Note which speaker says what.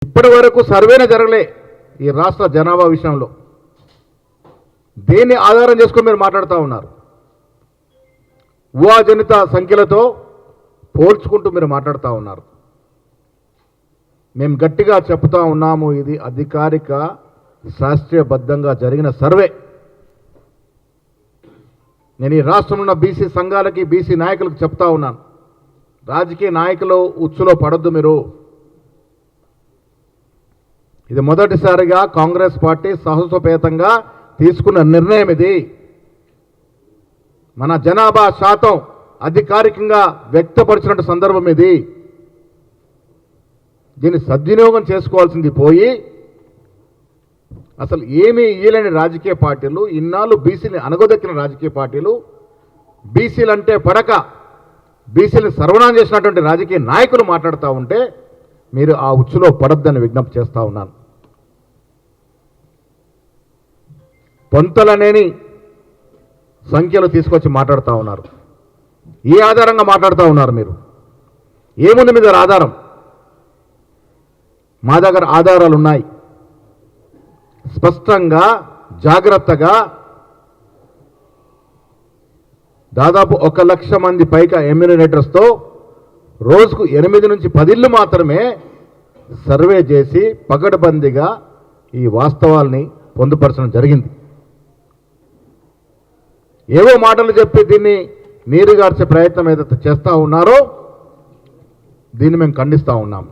Speaker 1: ఇప్పటి వరకు సర్వేనే జరగలే ఈ రాష్ట్ర జనాభా విషయంలో. దేన్ని ఆధారం చేసుకొని మీరు మాట్లాడుతూ ఉన్నారు? ఊహాజనిత సంఖ్యలతో పోల్చుకుంటూ మీరు మాట్లాడుతూ ఉన్నారు. మేము గట్టిగా చెప్తా ఉన్నాము, ఇది అధికారిక శాస్త్రీయబద్ధంగా జరిగిన సర్వే. నేను ఈ రాష్ట్రంలో ఉన్న బీసీ సంఘాలకి, బీసీ నాయకులకు చెప్తా ఉన్నాను, రాజకీయ నాయకులు ఉచ్చులో పడొద్దు మీరు. ఇది మొదటిసారిగా కాంగ్రెస్ పార్టీ సాహసోపేతంగా తీసుకున్న నిర్ణయం. ఇది మన జనాభా శాతం అధికారికంగా వ్యక్తపరిచినట్టు సందర్భం. ఇది దీన్ని సద్వినియోగం చేసుకోవాల్సింది పోయి అసలు ఏమీ ఇయ్యలేని రాజకీయ పార్టీలు, ఇన్నాళ్ళు బీసీని అనగదొక్కిన రాజకీయ పార్టీలు, బీసీలంటే పడక బీసీని సర్వనాశనం చేసినటువంటి రాజకీయ నాయకులు మాట్లాడుతూ ఉంటే మీరు ఆ ఉచ్చులో పడొద్దని విజ్ఞప్తి చేస్తూ ఉన్నాను. పొంతలనేని సంఖ్యలు తీసుకొచ్చి మాట్లాడుతూ ఉన్నారు. ఏ ఆధారంగా మాట్లాడుతూ ఉన్నారు మీరు? ఏముంది మీ దగ్గర ఆధారం? మా దగ్గర ఆధారాలు ఉన్నాయి. స్పష్టంగా జాగ్రత్తగా దాదాపు 1,00,000 మంది పైగా ఎమ్యూనినేటర్స్తో రోజుకు 8 నుంచి 10 ఇళ్ళు మాత్రమే సర్వే చేసి పకడ్బందీగా ఈ వాస్తవాల్ని పొందుపరచడం జరిగింది. ఏవో మాటలు చెప్పి దీన్ని నీరుగార్చే ప్రయత్నం ఏదైతే చేస్తూ ఉన్నారో దీన్ని మేము ఖండిస్తూ ఉన్నాం.